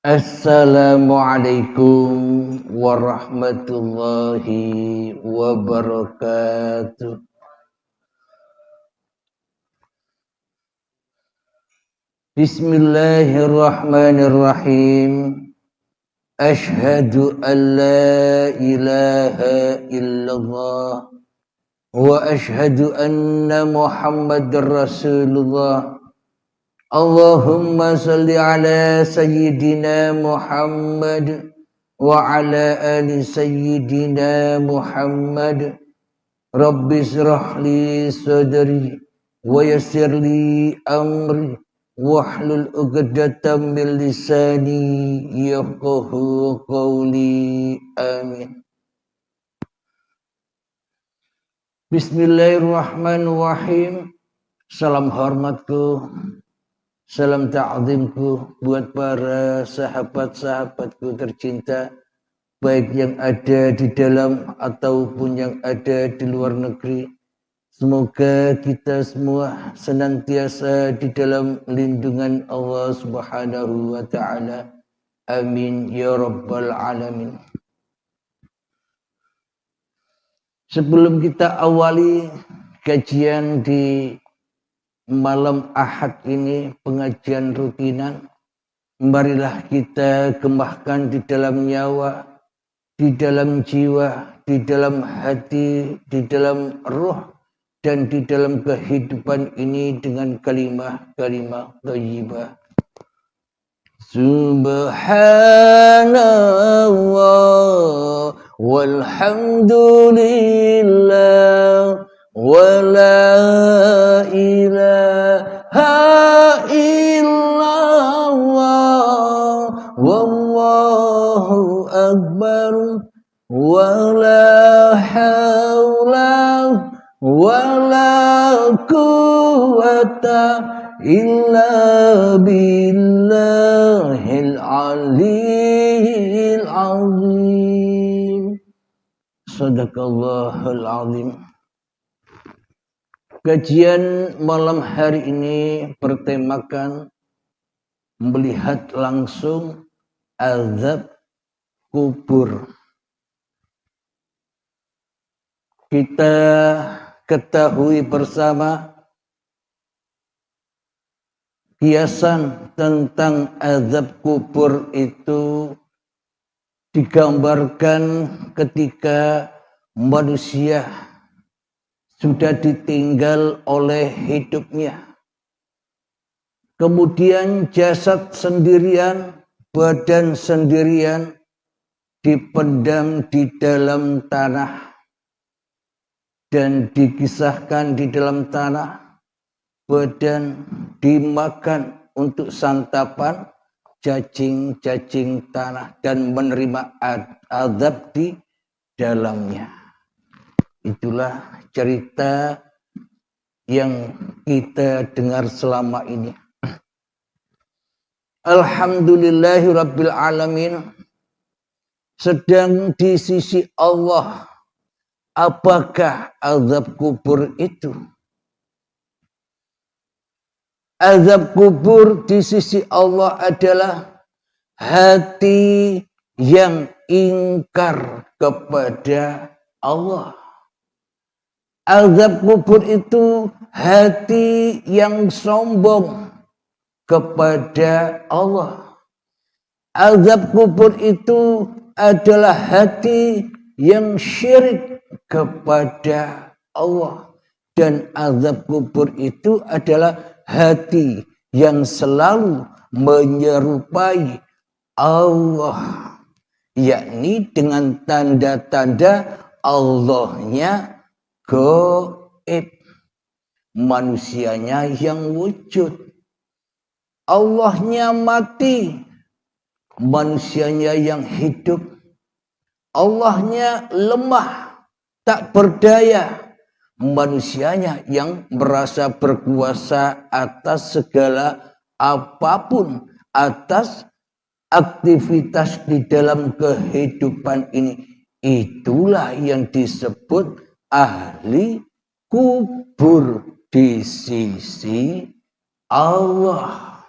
Assalamualaikum warahmatullahi wabarakatuh. Bismillahirrahmanirrahim. Ashhadu an la ilaha illallah wa ashhadu anna Muhammadar Rasulullah. Allahumma salli ala sayyidina Muhammad wa ala ali sayyidina Muhammad. Rabbi israh li sadri wa yassir li amri wahlul 'uqdatam min lisani yafqahu qawli. Amin. Bismillahirrahmanirrahim. Salam hormatku, salam ta'zimku buat para sahabat-sahabatku tercinta, baik yang ada di dalam ataupun yang ada di luar negeri. Semoga kita semua senantiasa di dalam lindungan Allah Subhanahu wa ta'ala. Amin ya rabbal alamin. Sebelum kita awali kajian di malam Ahad ini, pengajian rutinan, marilah kita kembangkan di dalam nyawa, di dalam jiwa, di dalam hati, di dalam ruh, dan di dalam kehidupan ini dengan kalimah-kalimah thayyibah. Subhanallah walhamdulillah wa la ilaha illallah wallahu akbar wa la hawla wa la quwwata illa billahil aliyyil azim. Sadaqallahul azim. Kajian malam hari ini bertemakan melihat langsung azab kubur. Kita ketahui bersama kiasan tentang azab kubur itu digambarkan ketika manusia sudah ditinggal oleh hidupnya. Kemudian jasad sendirian, badan sendirian dipendam di dalam tanah dan dikisahkan di dalam tanah, badan dimakan untuk santapan cacing-cacing tanah dan menerima azab di dalamnya. Itulah cerita yang kita dengar selama ini. Alhamdulillahirabbil alamin. Sedang di sisi Allah, apakah azab kubur itu? Azab kubur di sisi Allah adalah hati yang ingkar kepada Allah. Azab kubur itu hati yang sombong kepada Allah. Azab kubur itu adalah hati yang syirik kepada Allah. Dan azab kubur itu adalah hati yang selalu menyerupai Allah, yakni dengan tanda-tanda Allahnya gaib, manusianya yang wujud. Allahnya mati, manusianya yang hidup. Allahnya lemah, tak berdaya, manusianya yang merasa berkuasa atas segala apapun, atas aktivitas di dalam kehidupan ini. Itulah yang disebut ahli kubur di sisi Allah.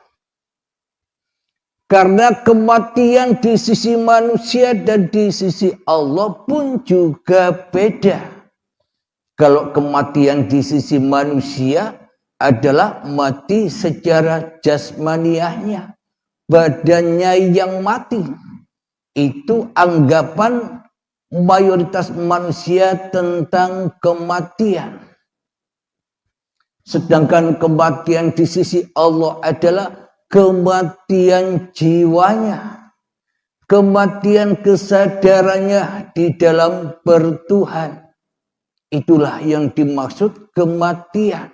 Karena kematian di sisi manusia dan di sisi Allah pun juga beda. Kalau kematian di sisi manusia adalah mati secara jasmaniahnya, badannya yang mati. Itu anggapan mayoritas manusia tentang kematian. Sedangkan kematian di sisi Allah adalah kematian jiwanya, kematian kesadarannya di dalam bertuhan. Itulah yang dimaksud kematian.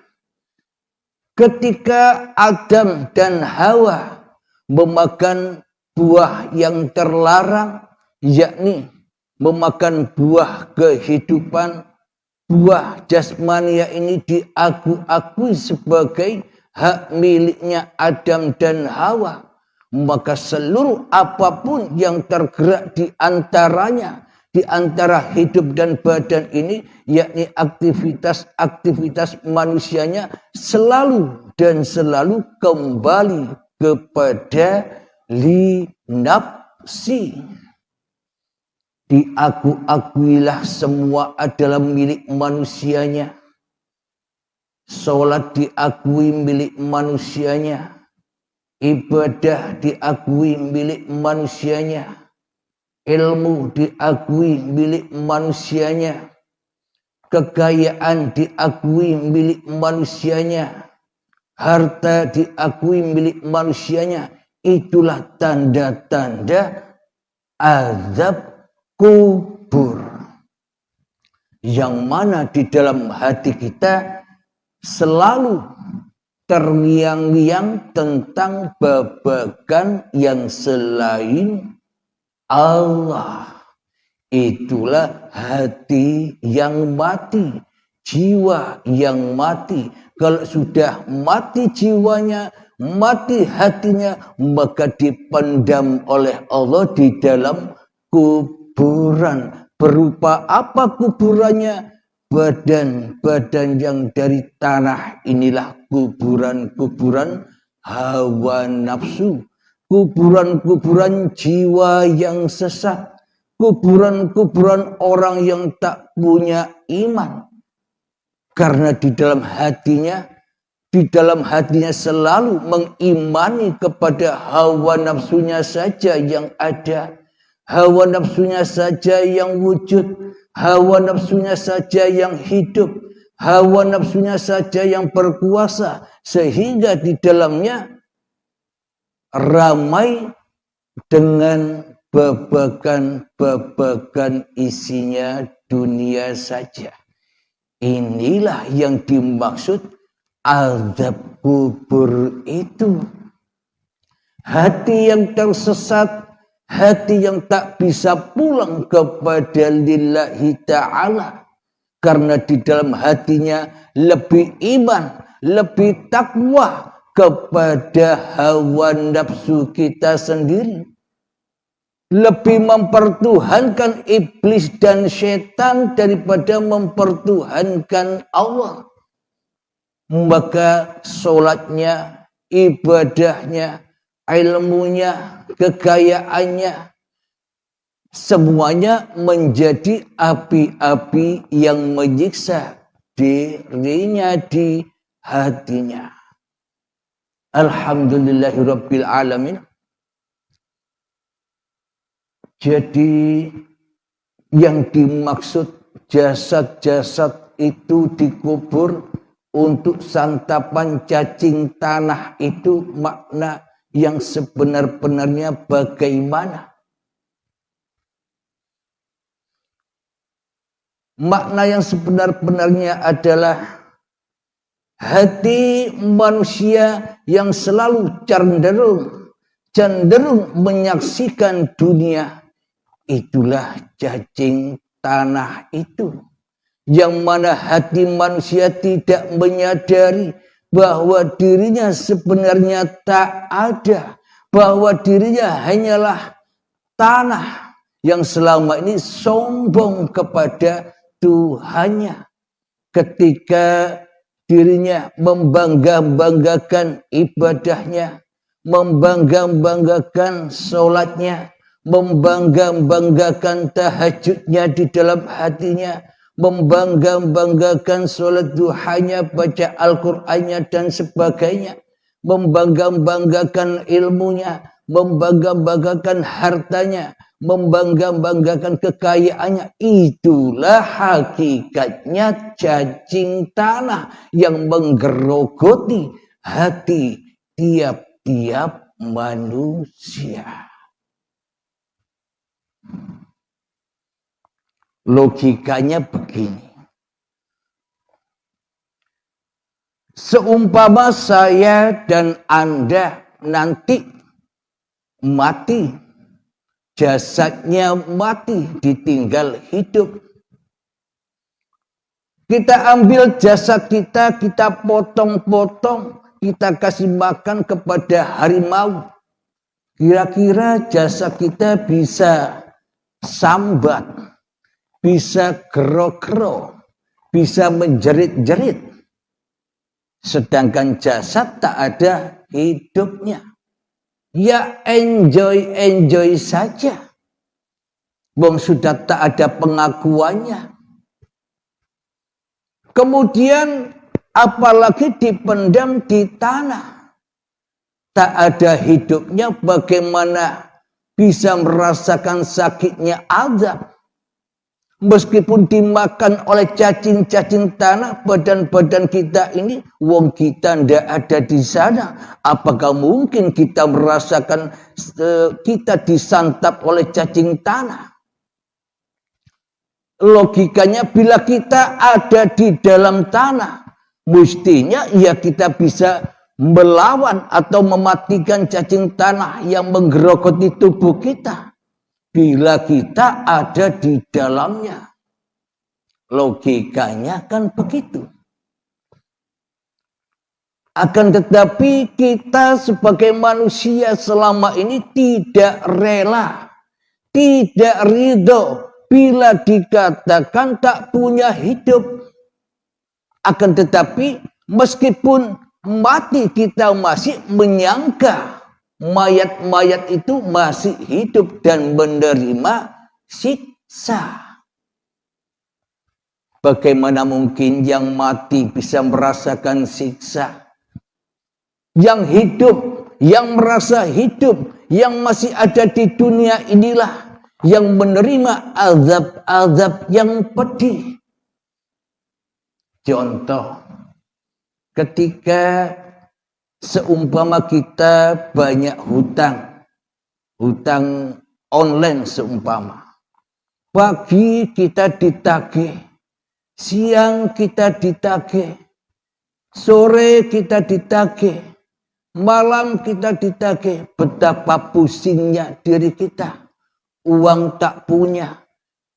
Ketika Adam dan Hawa memakan buah yang terlarang, yakni memakan buah kehidupan, buah jasmania ini diakui sebagai hak miliknya Adam dan Hawa, maka seluruh apapun yang tergerak di antaranya, di antara hidup dan badan ini, yakni aktivitas-aktivitas manusianya selalu dan selalu kembali kepada nafsi. Diakuilah semua adalah milik manusianya. Salat diakui milik manusianya, ibadah diakui milik manusianya, ilmu diakui milik manusianya, kekayaan diakui milik manusianya, harta diakui milik manusianya. Itulah tanda-tanda azab kubur, yang mana di dalam hati kita selalu terngiang-ngiang tentang babagan yang selain Allah. Itulah hati yang mati, jiwa yang mati. Kalau sudah mati jiwanya, mati hatinya, maka dipendam oleh Allah di dalam kuburan. Berupa apa kuburannya? Badan-badan yang dari tanah inilah kuburan-kuburan hawa nafsu, kuburan-kuburan jiwa yang sesat, kuburan-kuburan orang yang tak punya iman. Karena di dalam hatinya selalu mengimani kepada hawa nafsunya saja yang ada, hawa nafsunya saja yang wujud, hawa nafsunya saja yang hidup, hawa nafsunya saja yang berkuasa, sehingga di dalamnya ramai dengan babagan-babagan isinya dunia saja. Inilah yang dimaksud azab kubur itu. Hati yang tersesat, hati yang tak bisa pulang kepada lillahi ta'ala. Karena di dalam hatinya lebih iman, lebih takwa kepada hawa nafsu kita sendiri. Lebih mempertuhankan iblis dan setan daripada mempertuhankan Allah. Maka sholatnya, ibadahnya, ilmunya, kekayaannya, semuanya menjadi api-api yang menyiksa dirinya di hatinya. Alhamdulillahirabbil alamin. Jadi yang dimaksud jasad-jasad itu dikubur untuk santapan cacing tanah itu makna yang sebenar-benarnya bagaimana? Makna yang sebenar-benarnya adalah hati manusia yang selalu cenderung menyaksikan dunia. Itulah cacing tanah itu. Yang mana hati manusia tidak menyadari bahwa dirinya sebenarnya tak ada. Bahwa dirinya hanyalah tanah yang selama ini sombong kepada Tuhannya. Ketika dirinya membangga-banggakan ibadahnya, membangga-banggakan sholatnya, membangga-banggakan tahajudnya di dalam hatinya, membangga-banggakan sholat duhanya, baca Al-Qur'annya dan sebagainya, membangga-banggakan ilmunya, membangga-banggakan hartanya, membangga-banggakan kekayaannya. Itulah hakikatnya cacing tanah yang menggerogoti hati tiap-tiap manusia. Logikanya begini. Seumpama saya dan Anda nanti mati, jasadnya mati, ditinggal hidup. Kita ambil jasad kita, kita potong-potong, kita kasih makan kepada harimau. Kira-kira jasad kita bisa sambat, bisa gero-gero, bisa menjerit-jerit. Sedangkan jasad tak ada hidupnya. Ya enjoy saja. Wong sudah tak ada pengakuannya. Kemudian apalagi dipendam di tanah. Tak ada hidupnya, bagaimana bisa merasakan sakitnya azab. Meskipun dimakan oleh cacing-cacing tanah, badan-badan kita ini, wong kita ndak ada di sana. Apakah mungkin kita merasakan kita disantap oleh cacing tanah? Logikanya bila kita ada di dalam tanah, mestinya ya kita bisa melawan atau mematikan cacing tanah yang menggerogoti tubuh kita. Bila kita ada di dalamnya. Logikanya kan begitu. Akan tetapi kita sebagai manusia selama ini tidak rela, tidak ridho bila dikatakan tak punya hidup. Akan tetapi meskipun mati kita masih menyangka mayat-mayat itu masih hidup dan menerima siksa. Bagaimana mungkin yang mati bisa merasakan siksa? Yang hidup, yang merasa hidup, yang masih ada di dunia inilah yang menerima azab-azab yang pedih. Contoh, ketika seumpama kita banyak hutang online seumpama. Pagi kita ditagih, siang kita ditagih, sore kita ditagih, malam kita ditagih. Betapa pusingnya diri kita. Uang tak punya,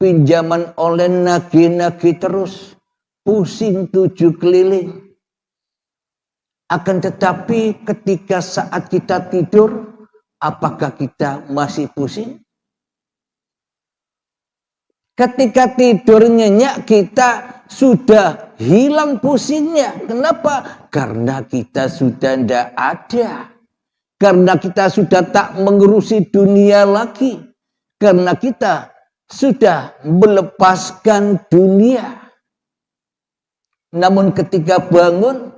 pinjaman online nagih-nagih terus, pusing 7 keliling. Akan tetapi ketika saat kita tidur, apakah kita masih pusing? Ketika tidur nyenyak kita sudah hilang pusingnya. Kenapa? Karena kita sudah tidak ada. Karena kita sudah tak mengurusi dunia lagi. Karena kita sudah melepaskan dunia. Namun ketika bangun,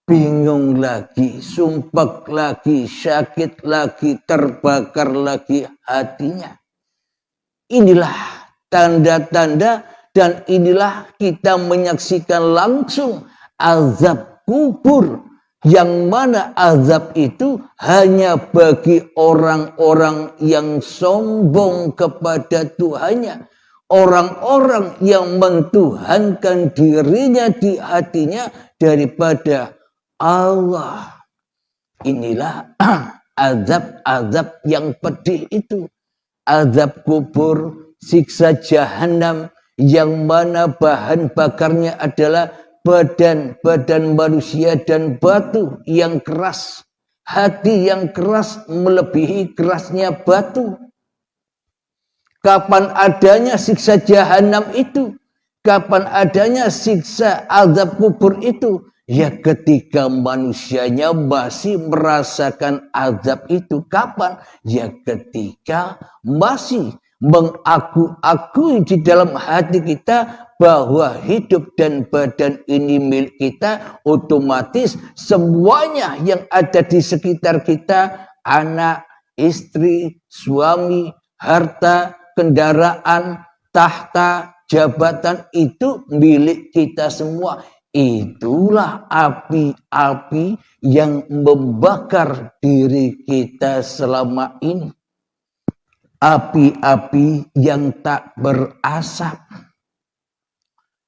bingung lagi, sumpek lagi, sakit lagi, terbakar lagi hatinya. Inilah tanda-tanda dan inilah kita menyaksikan langsung azab kubur. Yang mana azab itu hanya bagi orang-orang yang sombong kepada Tuhannya. Orang-orang yang mentuhankan dirinya di hatinya daripada Allah. Inilah azab-azab yang pedih itu. Azab kubur, siksa jahanam, yang mana bahan bakarnya adalah badan-badan manusia dan batu yang keras. Hati yang keras melebihi kerasnya batu. Kapan adanya siksa jahanam itu? Kapan adanya siksa azab kubur itu? Ya ketika manusianya masih merasakan azab itu. Kapan? Ya ketika masih mengaku-akui di dalam hati kita bahwa hidup dan badan ini milik kita, otomatis semuanya yang ada di sekitar kita, anak, istri, suami, harta, kendaraan, tahta, jabatan itu milik kita semua. Itulah api-api yang membakar diri kita selama ini. Api-api yang tak berasap.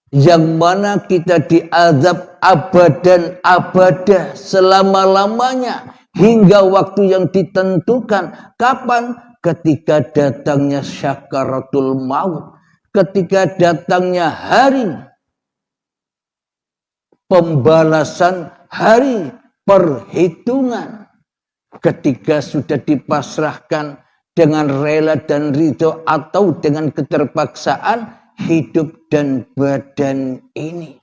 Yang mana kita diazab abadan abada selama-lamanya. Hingga waktu yang ditentukan. Kapan? Ketika datangnya syakaratul maut. Ketika datangnya hari pembalasan, hari perhitungan. Ketika sudah dipasrahkan dengan rela dan ridho atau dengan keterpaksaan hidup dan badan ini.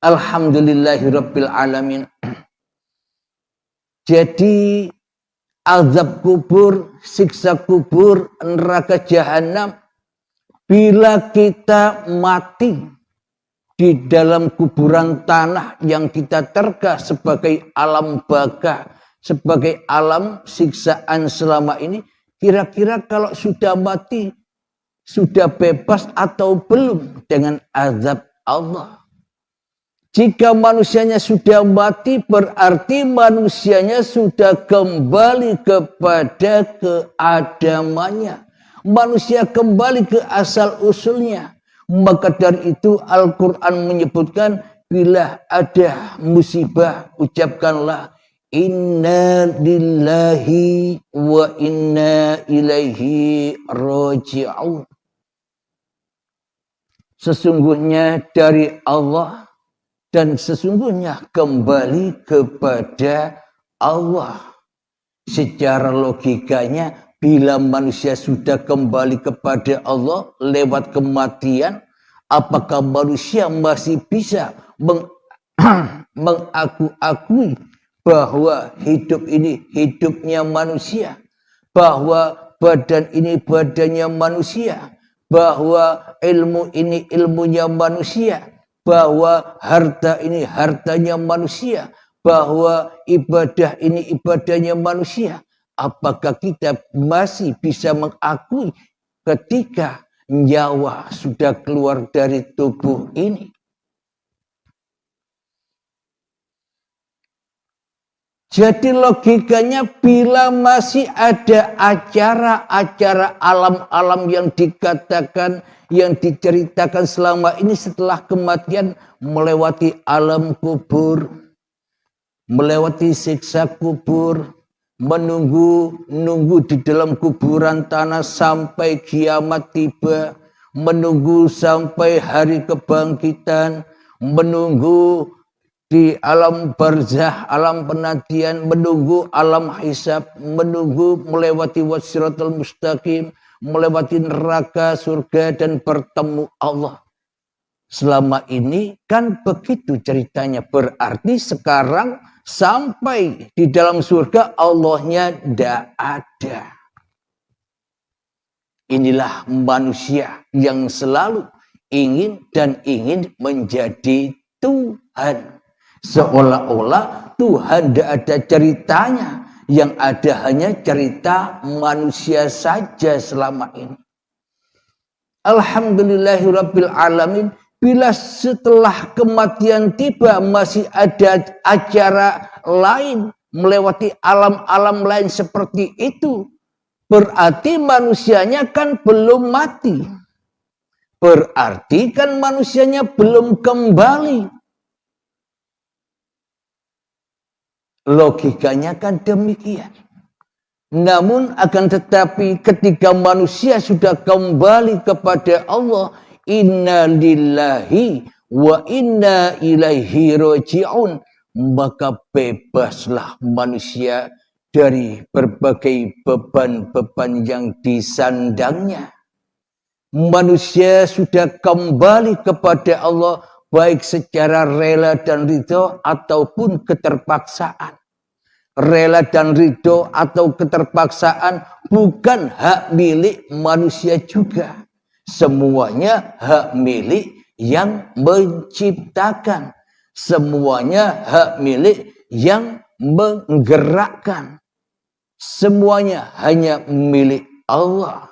Alhamdulillahirabbil alamin. Jadi azab kubur, siksa kubur, neraka jahanam bila kita mati di dalam kuburan tanah yang kita terka sebagai alam baka, sebagai alam siksaan selama ini, kira-kira kalau sudah mati, sudah bebas atau belum dengan azab Allah? Jika manusianya sudah mati, berarti manusianya sudah kembali kepada keadamannya. Manusia kembali ke asal-usulnya. Maka dari itu Al-Quran menyebutkan, bila ada musibah, ucapkanlah, inna lillahi wa inna ilaihi raji'un. Sesungguhnya dari Allah dan sesungguhnya kembali kepada Allah. Secara logikanya, bila manusia sudah kembali kepada Allah lewat kematian, apakah manusia masih bisa mengaku-akui bahwa hidup ini hidupnya manusia, bahwa badan ini badannya manusia, bahwa ilmu ini ilmunya manusia, bahwa harta ini hartanya manusia, bahwa ibadah ini ibadahnya manusia? Apakah kita masih bisa mengakui ketika nyawa sudah keluar dari tubuh ini? Jadi logikanya, bila masih ada acara-acara alam-alam yang dikatakan, yang diceritakan selama ini setelah kematian, melewati alam kubur, melewati siksa kubur, menunggu di dalam kuburan tanah sampai kiamat tiba, menunggu sampai hari kebangkitan, menunggu di alam barzah, alam penantian, menunggu alam hisab, menunggu melewati wasiratul mustaqim, melewati neraka, surga, dan bertemu Allah. Selama ini kan begitu ceritanya. Berarti sekarang sampai di dalam surga Allahnya tidak ada. Inilah manusia yang selalu ingin menjadi Tuhan. Seolah-olah Tuhan tidak ada ceritanya. Yang ada hanya cerita manusia saja selama ini. Alhamdulillahirabbil alamin. Bila setelah kematian tiba masih ada acara lain, melewati alam-alam lain seperti itu, berarti manusianya kan belum mati. Berarti kan manusianya belum kembali. Logikanya kan demikian. Namun akan tetapi ketika manusia sudah kembali kepada Allah, inna lillahi wa inna ilaihi raji'un, maka bebaslah manusia dari berbagai beban-beban yang disandangnya. Manusia sudah kembali kepada Allah, baik secara rela dan ridho ataupun keterpaksaan. Rela dan ridho atau keterpaksaan bukan hak milik manusia juga. Semuanya hak milik yang menciptakan. Semuanya hak milik yang menggerakkan. Semuanya hanya milik Allah.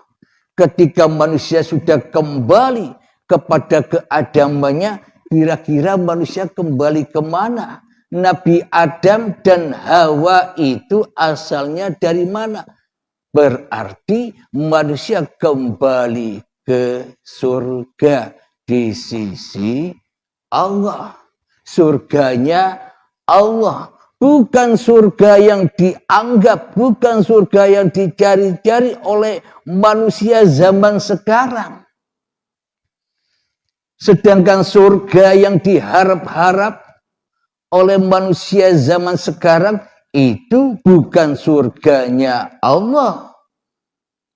Ketika manusia sudah kembali kepada keadamannya, kira-kira manusia kembali kemana? Nabi Adam dan Hawa itu asalnya dari mana? Berarti manusia kembali ke surga di sisi Allah. Surganya Allah. Bukan surga yang dianggap, bukan surga yang dicari-cari oleh manusia zaman sekarang. Sedangkan surga yang diharap-harap oleh manusia zaman sekarang itu bukan surganya Allah.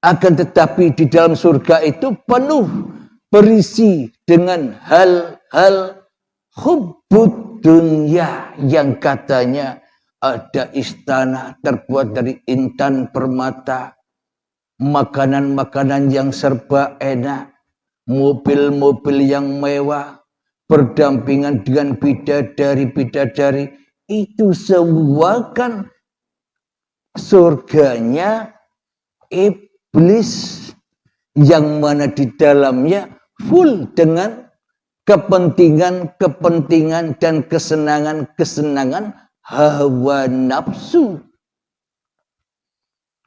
Akan tetapi di dalam surga itu penuh berisi dengan hal-hal hubbud dunya yang katanya ada istana terbuat dari intan permata, makanan-makanan yang serba enak, mobil-mobil yang mewah, berdampingan dengan bidadari-bidadari, itu semua kan surganya iblis, yang mana di dalamnya full dengan kepentingan-kepentingan dan kesenangan-kesenangan hawa nafsu.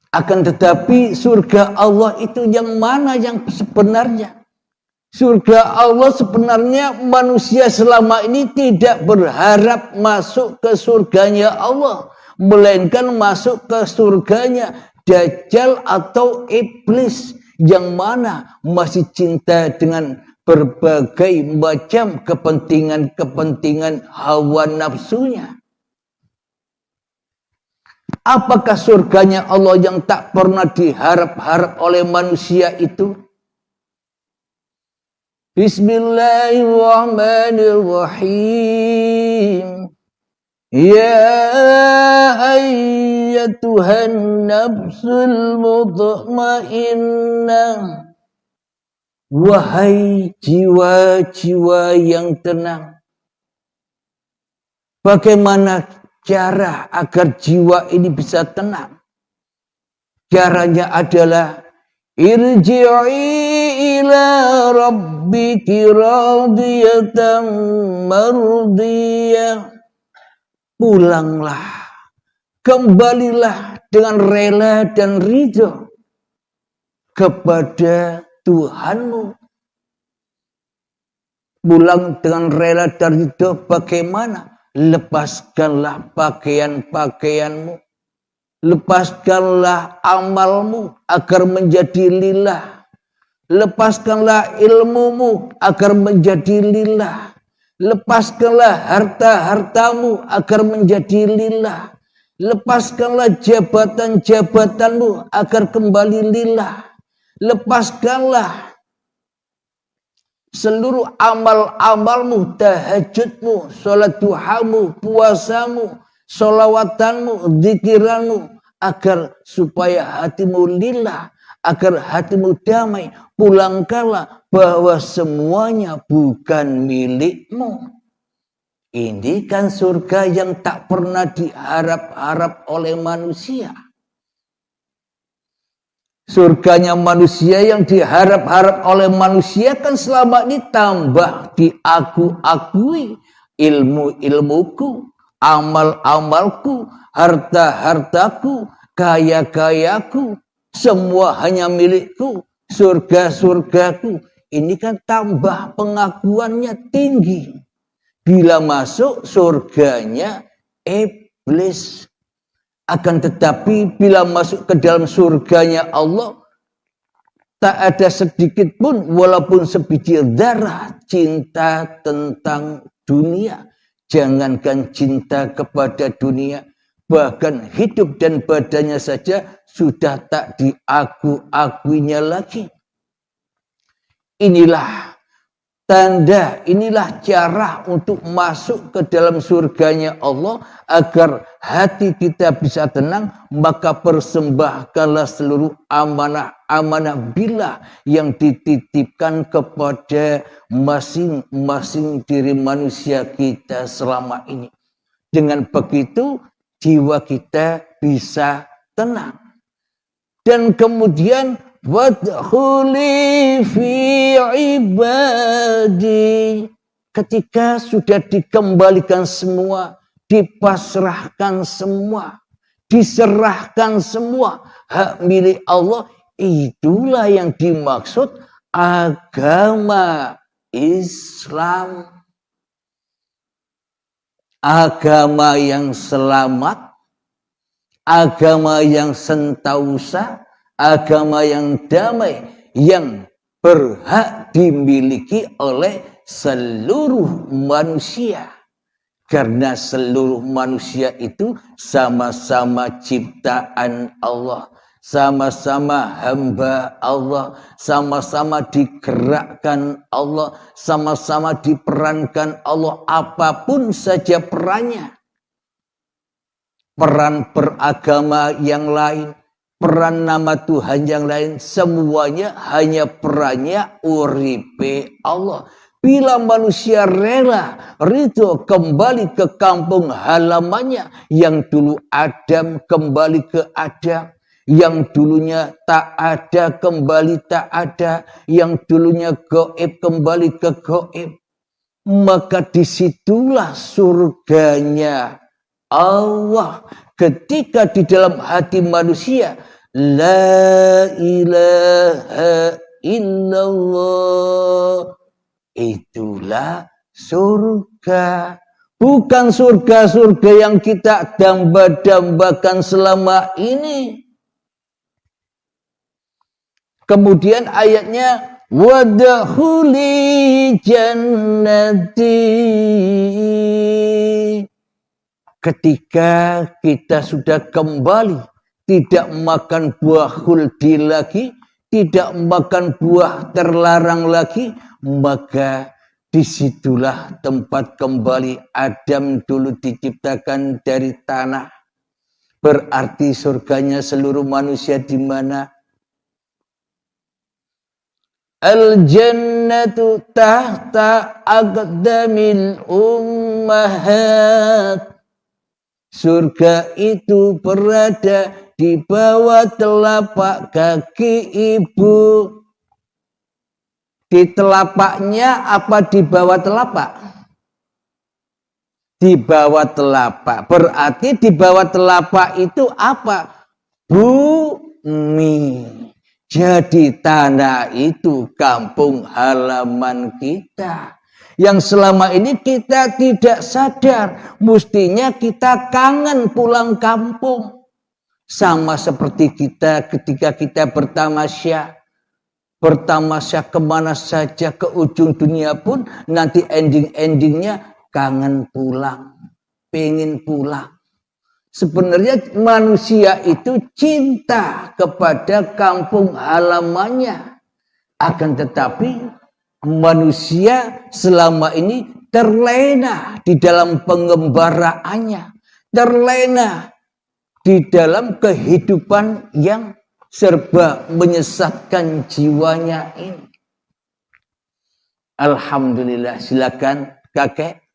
Akan tetapi surga Allah itu yang mana yang sebenarnya? Surga Allah sebenarnya manusia selama ini tidak berharap masuk ke surganya Allah, melainkan masuk ke surganya Dajjal atau iblis, yang mana masih cinta dengan berbagai macam kepentingan-kepentingan hawa nafsunya. Apakah surganya Allah yang tak pernah diharap-harap oleh manusia itu? Bismillahirrahmanirrahim. Ya ayyatuhan nafsul mutmainnah. Wahai jiwa-jiwa yang tenang. Bagaimana cara agar jiwa ini bisa tenang? Caranya adalah irji'i ila rabbiki radiyatan mardiyah. Pulanglah, kembalilah dengan rela dan ridho kepada Tuhanmu. Pulang dengan rela dan ridho bagaimana? Lepaskanlah pakaian-pakaianmu. Lepaskanlah amalmu agar menjadi lillah. Lepaskanlah ilmumu agar menjadi lillah. Lepaskanlah harta-hartamu agar menjadi lillah. Lepaskanlah jabatan-jabatanmu agar kembali lillah. Lepaskanlah seluruh amal-amalmu, tahajudmu, sholat duhamu, puasamu, sholawatanmu, zikiranmu, agar supaya hatimu lillah, agar hatimu damai. Pulangkanlah bahwa semuanya bukan milikmu. Ini kan surga yang tak pernah diharap-harap oleh manusia. Surganya manusia yang diharap-harap oleh manusia kan selama ini tambah diaku-akui. Ilmu-ilmuku, amal-amalku, harta-hartaku, kaya-kayaku, semua hanya milikku. Surga-surgaku. Ini kan tambah pengakuannya tinggi. Bila masuk surganya iblis. Akan tetapi bila masuk ke dalam surganya Allah, tak ada sedikit pun walaupun sebiji darah cinta tentang dunia. Jangankan cinta kepada dunia, bahkan hidup dan badannya saja sudah tak diaku-akuinya lagi. Inilah tanda, inilah cara untuk masuk ke dalam surganya Allah agar hati kita bisa tenang, maka persembahkanlah seluruh amanah-amanah bila yang dititipkan kepada masing-masing diri manusia kita selama ini. Dengan begitu jiwa kita bisa tenang. Dan kemudian wadkhuli fi ibadi, ketika sudah dikembalikan semua, dipasrahkan semua, diserahkan semua hak milik Allah, itulah yang dimaksud agama Islam. Agama yang selamat, agama yang sentausa, agama yang damai, yang berhak dimiliki oleh seluruh manusia. Karena seluruh manusia itu sama-sama ciptaan Allah, sama-sama hamba Allah, sama-sama digerakkan Allah, sama-sama diperankan Allah, apapun saja perannya. Peran beragama yang lain, peran nama Tuhan yang lain, semuanya hanya perannya uripe Allah. Bila manusia rela, ridho kembali ke kampung halamannya, yang dulu Adam kembali ke Adam, yang dulunya tak ada kembali tak ada, yang dulunya gaib kembali ke gaib, maka disitulah surganya Allah. Ketika di dalam hati manusia, la ilaha illallah, itulah surga. Bukan surga-surga yang kita damba-dambakan selama ini. Kemudian ayatnya, wadkhuli jannati, ketika kita sudah kembali, tidak makan buah khuldi lagi, tidak makan buah terlarang lagi, maka disitulah tempat kembali Adam dulu diciptakan dari tanah. Berarti surganya seluruh manusia di mana? Al-jannatu tahta aqdamil ummahat. Surga itu berada di bawah telapak kaki ibu. Di telapaknya apa di bawah telapak? Di bawah telapak. Berarti di bawah telapak itu apa? Bumi. Jadi tanah itu kampung halaman kita. Yang selama ini kita tidak sadar, mestinya kita kangen pulang kampung. Sama seperti kita ketika kita bertamasya kemana saja, ke ujung dunia pun, nanti ending-endingnya kangen pulang, pengen pulang. Sebenarnya manusia itu cinta kepada kampung halamannya. Akan tetapi manusia selama ini terlena di dalam pengembaraannya, terlena di dalam kehidupan yang serba menyesatkan jiwanya ini. Alhamdulillah, silakan kakek.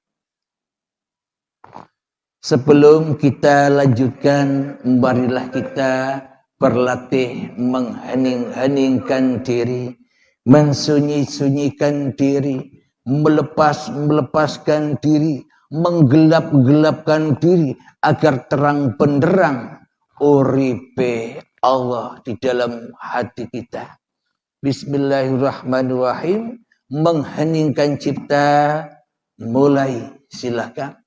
Sebelum kita lanjutkan, marilah kita berlatih menghening-heningkan diri, mensunyi-sunyikan diri, melepaskan diri, menggelap-gelapkan diri agar terang benderang uripe Allah di dalam hati kita. Bismillahirrahmanirrahim. Mengheningkan cipta, mulai, silakan.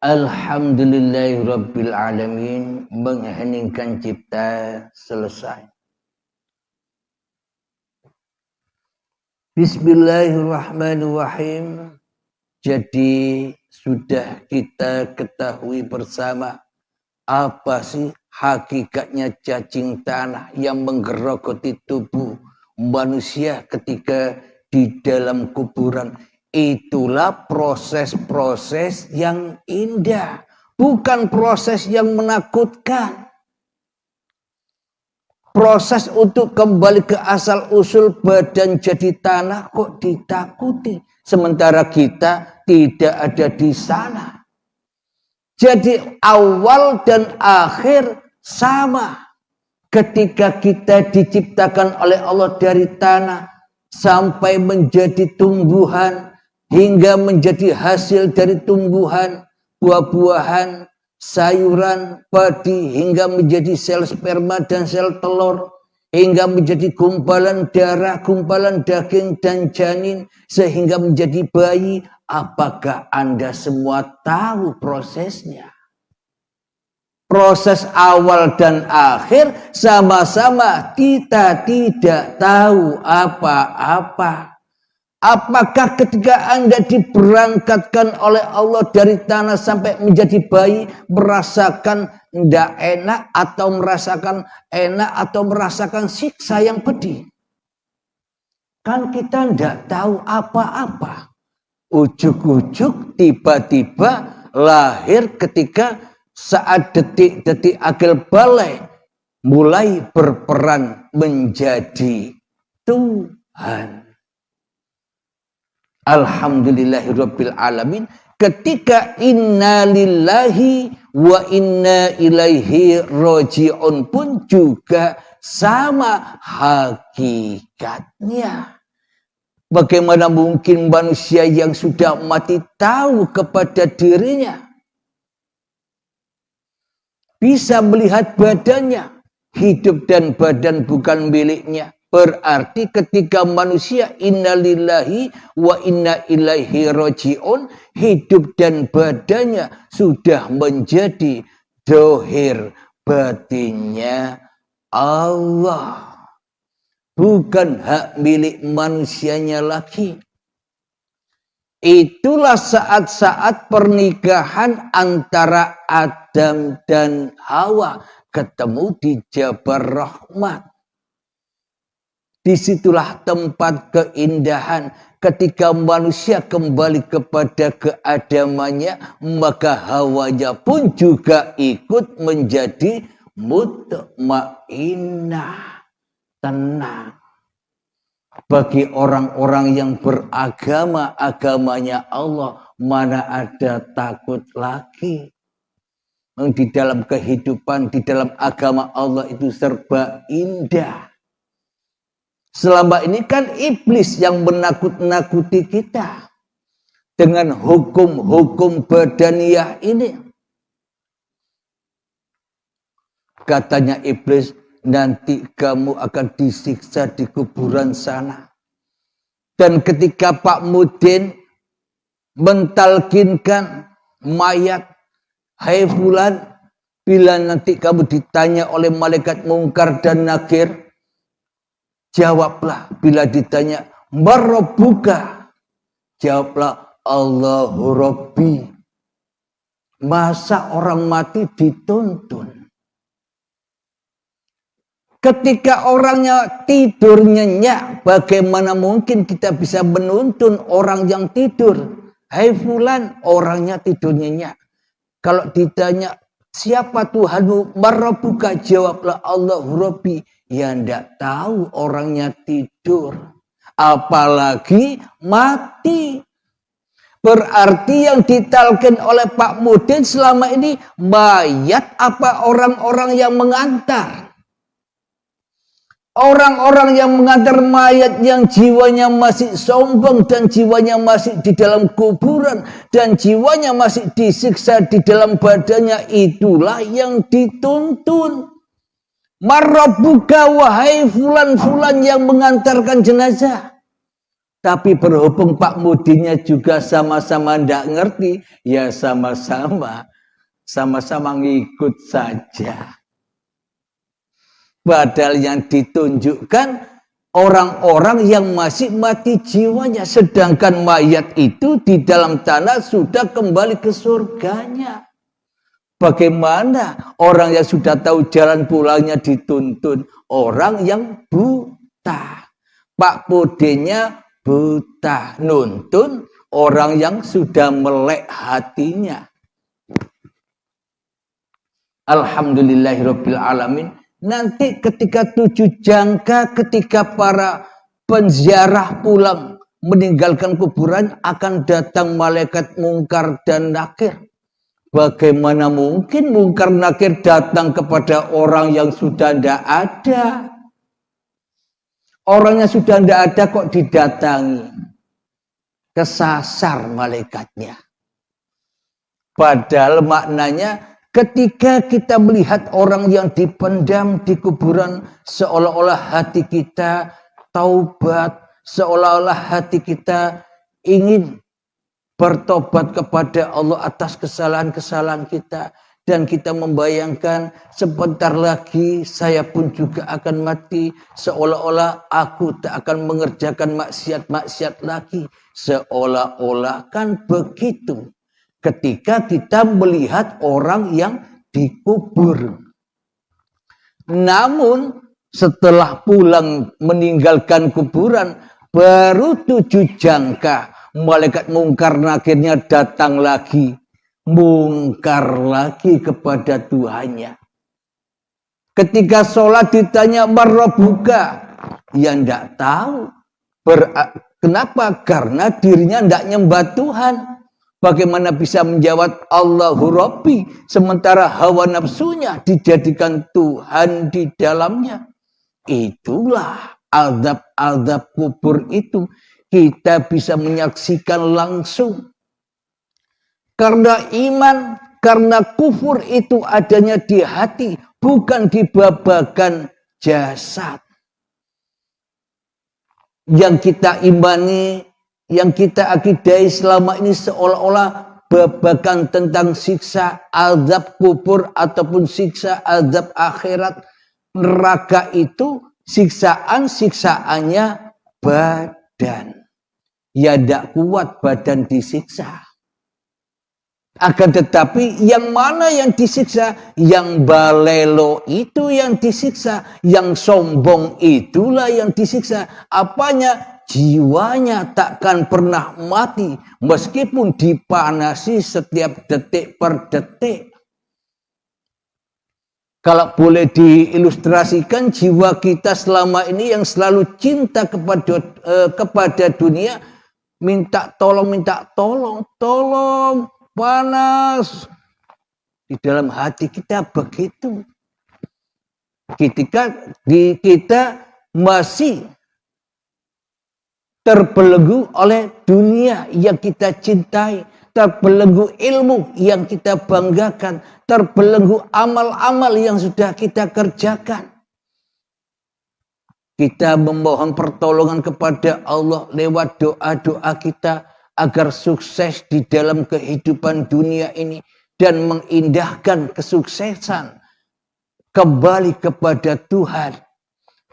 Alhamdulillahirabbil alamin, mengheningkan cipta selesai. Bismillahirrahmanirrahim. Jadi sudah kita ketahui bersama apa sih hakikatnya cacing tanah yang menggerogoti tubuh manusia ketika di dalam kuburan. Itulah proses-proses yang indah, bukan proses yang menakutkan. Proses untuk kembali ke asal usul badan jadi tanah kok ditakuti, sementara kita tidak ada di sana. Jadi awal dan akhir sama. Ketika kita diciptakan oleh Allah dari tanah sampai menjadi tumbuhan, hingga menjadi hasil dari tumbuhan, buah-buahan, sayuran, padi, hingga menjadi sel sperma dan sel telur, hingga menjadi gumpalan darah, gumpalan daging dan janin, sehingga menjadi bayi. Apakah Anda semua tahu prosesnya? Proses awal dan akhir sama-sama kita tidak tahu apa-apa. Apakah ketika Anda diberangkatkan oleh Allah dari tanah sampai menjadi bayi, merasakan tidak enak atau merasakan enak atau merasakan siksa yang pedih? Kan kita tidak tahu apa-apa. Ujuk-ujuk tiba-tiba lahir ketika saat detik-detik akil balai mulai berperan menjadi Tuhan. Alhamdulillahirabbil alamin. Ketika inna lillahi wa inna ilaihi raji'un pun juga sama hakikatnya. Bagaimana mungkin manusia yang sudah mati tahu kepada dirinya bisa melihat badannya? Hidup dan badan bukan miliknya. Berarti ketika manusia innalillahi wa inna ilaihi raji'un, hidup dan badannya sudah menjadi zahir batinnya Allah. Bukan hak milik manusianya lagi. Itulah saat-saat pernikahan antara Adam dan Hawa ketemu di Jabal Rahmat. Disitulah tempat keindahan. Ketika manusia kembali kepada keadamannya, maka hawanya pun juga ikut menjadi mutmainnah, tenang. Bagi orang-orang yang beragama, agamanya Allah, mana ada takut lagi. Di dalam kehidupan, di dalam agama Allah itu serba indah. Selama ini kan iblis yang menakut-nakuti kita dengan hukum-hukum badaniyah ini. Katanya iblis, nanti kamu akan disiksa di kuburan sana. Dan ketika Pak Mudin mentalkinkan mayat, hai fulan, bila nanti kamu ditanya oleh malaikat mungkar dan nakir, jawablah bila ditanya, "Marabbuka?" Jawablah, "Allahu Rabbi." Masa orang mati dituntun? Ketika orangnya tidur nyenyak, bagaimana mungkin kita bisa menuntun orang yang tidur? Hai fulan, orangnya tidur nyenyak. Kalau ditanya, siapa Tuhanmu? Marabbuka? Jawablah, Allahu Rabbi. Ya ndak tahu orangnya tidur, apalagi mati. Berarti yang ditalkin oleh Pak Mudin selama ini mayat apa orang-orang yang mengantar? Orang-orang yang mengantar mayat yang jiwanya masih sombong dan jiwanya masih di dalam kuburan dan jiwanya masih disiksa di dalam badannya, itulah yang dituntun. Marabbuka, wahai fulan-fulan yang mengantarkan jenazah. Tapi berhubung Pak Mudinya juga sama-sama ndak ngerti, ya sama-sama ngikut saja. Padahal yang ditunjukkan orang-orang yang masih mati jiwanya, sedangkan mayat itu di dalam tanah sudah kembali ke surganya. Bagaimana orang yang sudah tahu jalan pulangnya dituntun orang yang buta? Pak Pudenya buta, nuntun orang yang sudah melek hatinya. Alhamdulillahirabbil alamin. Nanti ketika 7 jangka, ketika para penziarah pulang meninggalkan kuburan, akan datang malaikat mungkar dan nakir. Bagaimana mungkin mungkar nakir datang kepada orang yang sudah tidak ada? Orang yang sudah tidak ada kok didatangi. Kesasar malaikatnya. Padahal maknanya ketika kita melihat orang yang dipendam di kuburan, seolah-olah hati kita taubat, seolah-olah hati kita ingin bertobat kepada Allah atas kesalahan-kesalahan kita. Dan kita membayangkan sebentar lagi saya pun juga akan mati. Seolah-olah aku tak akan mengerjakan maksiat-maksiat lagi. Seolah-olah kan begitu. Ketika kita melihat orang yang dikubur. Namun setelah pulang meninggalkan kuburan, baru 7 jangka malaikat mungkar nakirnya datang lagi. Mungkar lagi kepada Tuhannya. Ketika sholat ditanya marrobuka, ya ndak tahu. Kenapa? Karena dirinya ndak nyembah Tuhan. Bagaimana bisa menjawab Allahu Rabbi, sementara hawa nafsunya dijadikan Tuhan di dalamnya. Itulah azab-azab kubur itu. Kita bisa menyaksikan langsung. Karena iman, karena kufur itu adanya di hati, bukan di babagan jasad. Yang kita imani, yang kita akidai selama ini seolah-olah babagan tentang siksa azab kubur ataupun siksa azab akhirat. Neraka itu siksaannya badan. Ya tidak kuat badan disiksa. Akan tetapi yang mana yang disiksa? Yang balelo itu yang disiksa. Yang sombong itulah yang disiksa. Apanya? Jiwanya takkan pernah mati. Meskipun dipanasi setiap detik per detik. Kalau boleh diilustrasikan, jiwa kita selama ini yang selalu cinta kepada dunia. Minta tolong. Panas di dalam hati kita begitu. Ketika kita masih terbelenggu oleh dunia yang kita cintai, terbelenggu ilmu yang kita banggakan, terbelenggu amal-amal yang sudah kita kerjakan. Kita memohon pertolongan kepada Allah lewat doa-doa kita agar sukses di dalam kehidupan dunia ini dan mengindahkan kesuksesan kembali kepada Tuhan.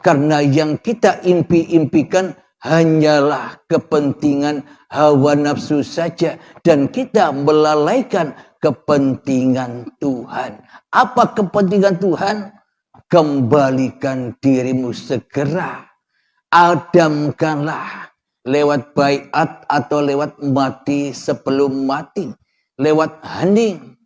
Karena yang kita impi-impikan hanyalah kepentingan hawa nafsu saja dan kita melalaikan kepentingan Tuhan. Apa kepentingan Tuhan? Kembalikan dirimu segera. Adamkanlah. Lewat baiat atau lewat mati sebelum mati. Lewat hening.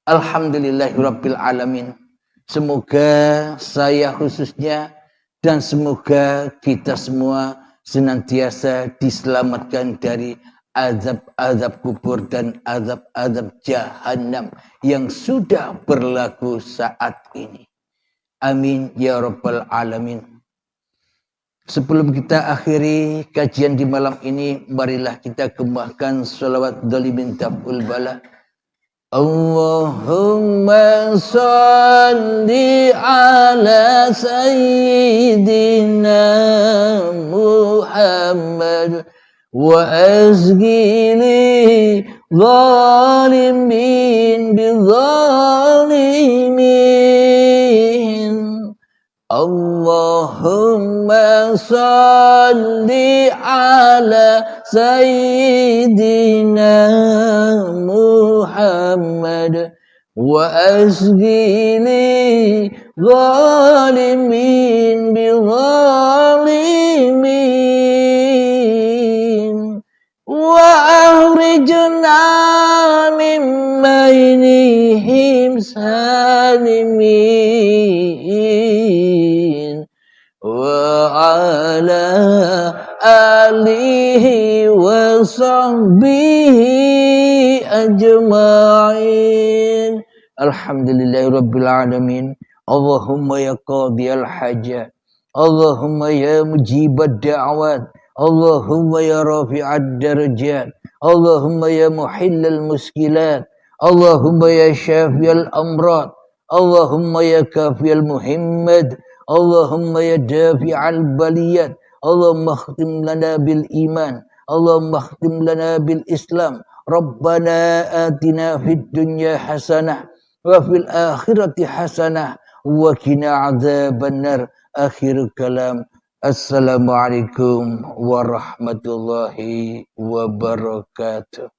Alhamdulillahirabbil alamin. Semoga saya khususnya dan semoga kita semua senantiasa diselamatkan dari azab-azab kubur dan azab-azab jahanam yang sudah berlaku saat ini. Amin ya rabbal alamin. Sebelum kita akhiri kajian di malam ini, marilah kita gembahkan sholawat dolimin tabul bala Allahumma salli ala sayyidina Muhammad wa azgili zalimin bizalimin. Allahumma salli ala sayyidina Muhammad wa asghili zalimin bi zalimin wa ahrijna min bainihim salimin wa ala alihi wa sahbihi ajma'in. Alhamdulillahi rabbil alamin. Allahumma ya qadiyal hajat, Allahumma ya mujibad da'wat, Allahumma ya rafi'ad darajat, Allahumma ya muhillal muskilat, Allahumma ya syafiyal amrad, Allahumma ya kafiyal muhimmad, Allahumma ya dafi'al baliyat, Allahumma khtim lana bil iman, Allahumma khtim lana bil islam. Rabbana atina fid dunya hasanah wa fil akhirati hasanah wa qina adzabannar. Akhir kalam. Assalamualaikum warahmatullahi wabarakatuh.